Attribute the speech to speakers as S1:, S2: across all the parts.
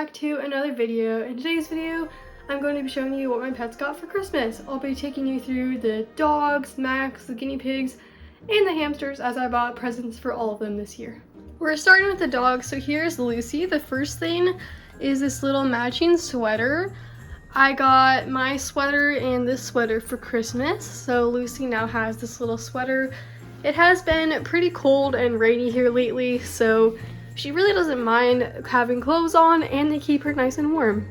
S1: back to another video. In today's video, I'm going to be showing you what my pets got for Christmas. I'll be taking you through the dogs, Max, the guinea pigs, and the hamsters as I bought presents for all of them this year. We're starting with the dogs, so here's Lucy. The first thing is this little matching sweater. I got my sweater and this sweater for Christmas, so Lucy now has this little sweater. It has been pretty cold and rainy here lately, so she really doesn't mind having clothes on, and they keep her nice and warm.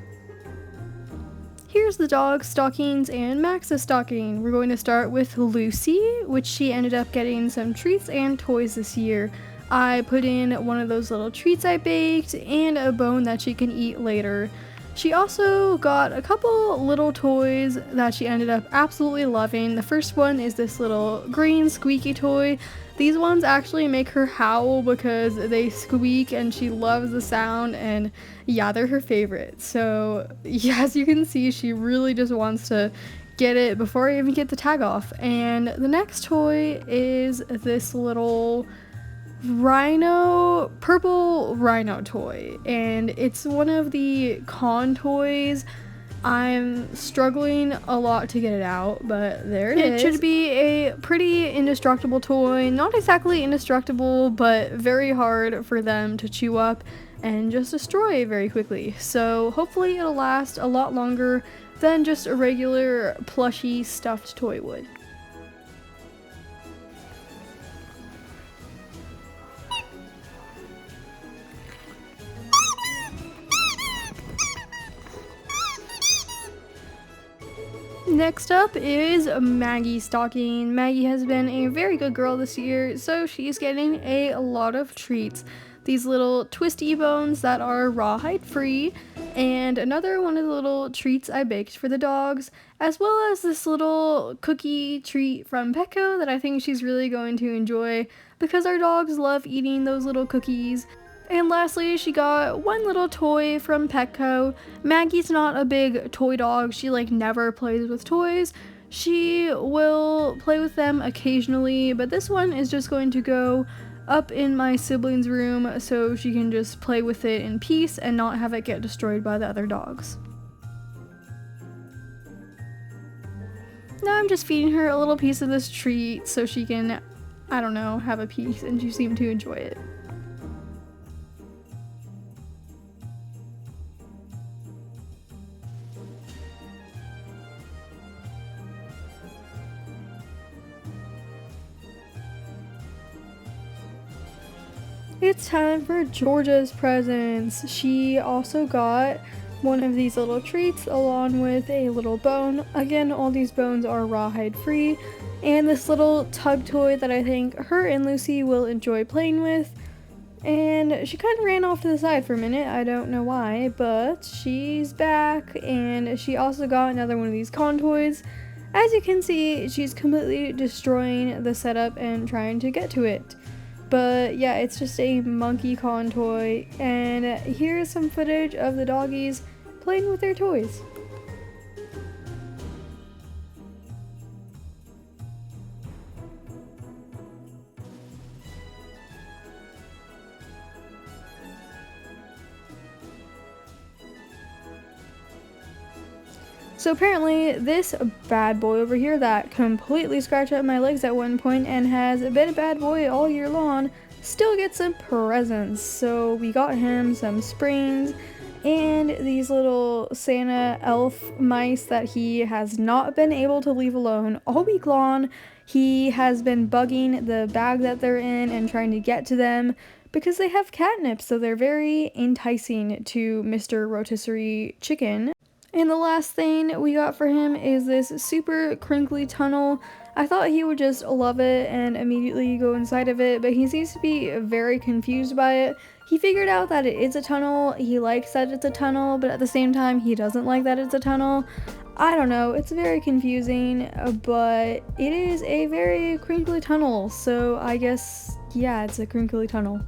S1: Here's the dog's stockings and Max's stocking. We're going to start with Lucy, which she ended up getting some treats and toys this year. I put in one of those little treats I baked and a bone that she can eat later. She also got a couple little toys that she ended up absolutely loving. The first one is this little green squeaky toy. These ones actually make her howl because they squeak and she loves the sound, and yeah, they're her favorite. So yeah, as you can see, she really just wants to get it before I even get the tag off. And the next toy is this little purple rhino toy, and it's one of the con toys. I'm struggling a lot to get it out, but there it is. It should be a pretty indestructible toy. Not exactly indestructible, but very hard for them to chew up and just destroy very quickly. So hopefully it'll last a lot longer than just a regular plushy stuffed toy would. Next up is Maggie's stocking. Maggie has been a very good girl this year, so she's getting a lot of treats. These little twisty bones that are rawhide free, and another one of the little treats I baked for the dogs, as well as this little cookie treat from Petco that I think she's really going to enjoy because our dogs love eating those little cookies. And lastly, she got one little toy from Petco. Maggie's not a big toy dog. She never plays with toys. She will play with them occasionally, but this one is just going to go up in my siblings' room so she can just play with it in peace and not have it get destroyed by the other dogs. Now I'm just feeding her a little piece of this treat so she can, I don't know, have a piece, and she seemed to enjoy it. It's time for Georgia's presents. She also got one of these little treats along with a little bone. Again, all these bones are rawhide free, and this little tug toy that I think her and Lucy will enjoy playing with. And she kind of ran off to the side for a minute. I don't know why, but she's back, and she also got another one of these con toys. As you can see, she's completely destroying the setup and trying to get to it. But yeah, it's just a monkey con toy, and here's some footage of the doggies playing with their toys. So apparently this bad boy over here that completely scratched up my legs at one point and has been a bad boy all year long still gets some presents. So we got him some springs and these little Santa elf mice that he has not been able to leave alone all week long. He has been bugging the bag that they're in and trying to get to them because they have catnip, so they're very enticing to Mr. Rotisserie Chicken. And the last thing we got for him is this super crinkly tunnel. I thought he would just love it and immediately go inside of it, but he seems to be very confused by it. He figured out that it is a tunnel, he likes that it's a tunnel, but at the same time he doesn't like that it's a tunnel. I don't know, it's very confusing, but it is a very crinkly tunnel, so I guess, yeah, it's a crinkly tunnel.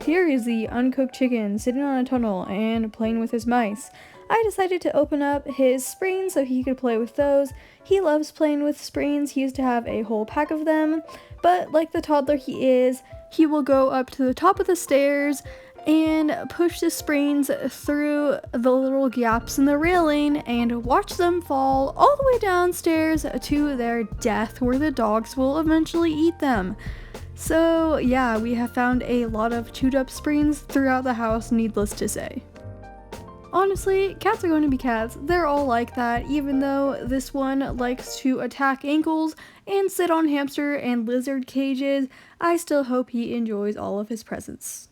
S1: Here is the uncooked chicken sitting on a tunnel and playing with his mice.
S2: I decided to open up his springs so he could play with those. He loves playing with springs. He used to have a whole pack of them, but like the toddler he is, he will go up to the top of the stairs and push the springs through the little gaps in the railing and watch them fall all the way downstairs to their death, where the dogs will eventually eat them. So yeah, we have found a lot of chewed up springs throughout the house, needless to say. Honestly, cats are going to be cats. They're all like that, even though this one likes to attack ankles and sit on hamster and lizard cages. I still hope he enjoys all of his presents.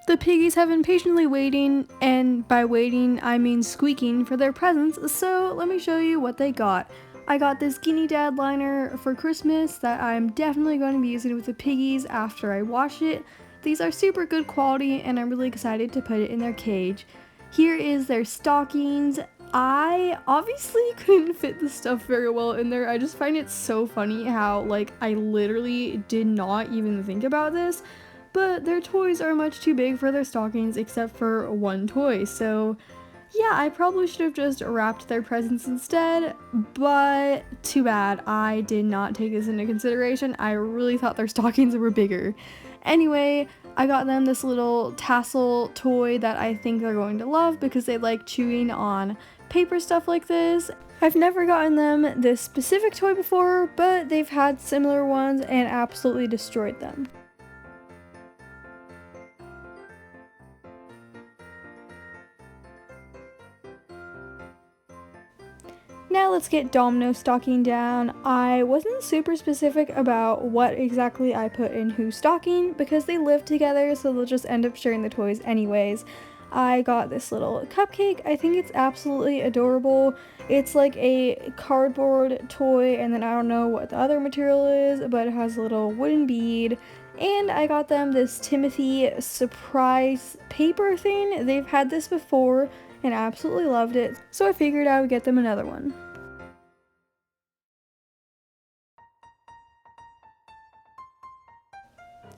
S2: The piggies have been patiently waiting, and by waiting I mean squeaking, for their presents, so let me show you what they got. I got this guinea dad liner for Christmas that I'm definitely going to be using with the piggies after I wash it. These are super good quality and I'm really excited to put it in their cage. Here is their stockings. I obviously couldn't fit the stuff very well in there. I just find it so funny how I literally did not even think about this. But their toys are much too big for their stockings except for one toy, so yeah, I probably should have just wrapped their presents instead, but too bad, I did not take this into consideration. I really thought their stockings were bigger. Anyway, I got them this little tassel toy that I think they're going to love because they like chewing on paper stuff like this. I've never gotten them this specific toy before, but they've had similar ones and absolutely destroyed them. Now let's get Domino stocking down. I wasn't super specific about what exactly I put in whose stocking because they live together, so they'll just end up sharing the toys anyways. I got this little cupcake. I think it's absolutely adorable. It's like a cardboard toy, and then I don't know what the other material is, but it has a little wooden bead. And I got them this Timothy surprise paper thing. They've had this before and absolutely loved it, so I figured I would get them another one.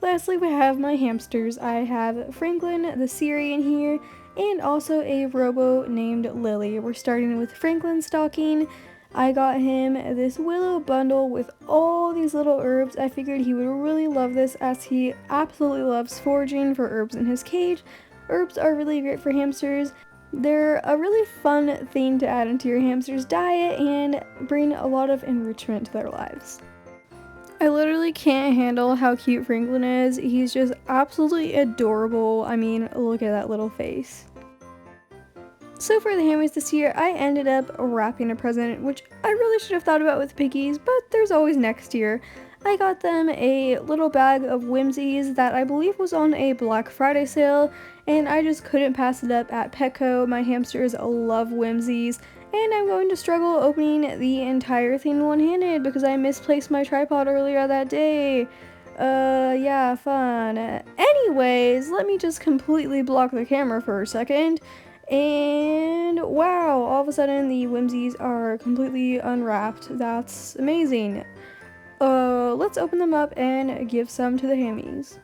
S2: Lastly, we have my hamsters. I have Franklin the Syrian here, and also a robo named Lily. We're starting with Franklin's stocking. I got him this willow bundle with all these little herbs. I figured he would really love this as he absolutely loves foraging for herbs in his cage. Herbs are really great for hamsters. They're a really fun thing to add into your hamster's diet and bring a lot of enrichment to their lives. I literally can't handle how cute Franklin is. He's just absolutely adorable. I mean, look at that little face. So for the hammies this year, I ended up wrapping a present, which I really should have thought about with piggies, but there's always next year. I got them a little bag of Whimsies that I believe was on a Black Friday sale, and I just couldn't pass it up at Petco. My hamsters love Whimsies, and I'm going to struggle opening the entire thing one-handed because I misplaced my tripod earlier that day. Yeah, fun. Anyways, let me just completely block the camera for a second. And wow, all of a sudden the Whimsies are completely unwrapped. That's amazing. Let's open them up and give some to the hammies.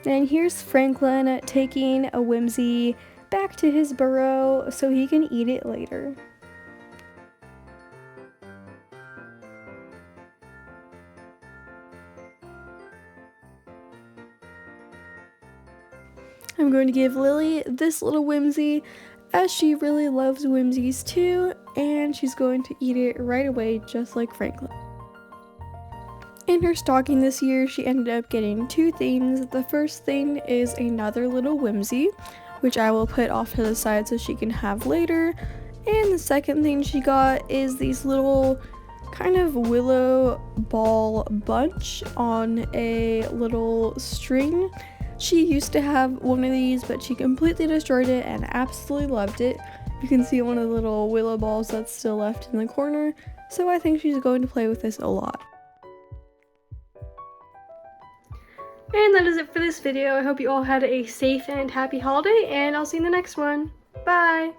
S2: And here's Franklin taking a Whimsy back to his burrow so he can eat it later. I'm going to give Lily this little Whimsy as she really loves Whimsies too, and she's going to eat it right away just like Franklin. In her stocking this year, she ended up getting two things. The first thing is another little Whimsy, which I will put off to the side so she can have later. And the second thing she got is these little kind of willow ball bunch on a little string. She used to have one of these, but she completely destroyed it and absolutely loved it. You can see one of the little willow balls that's still left in the corner, so I think she's going to play with this a lot.
S1: And that is it for this video. I hope you all had a safe and happy holiday, and I'll see you in the next one. Bye!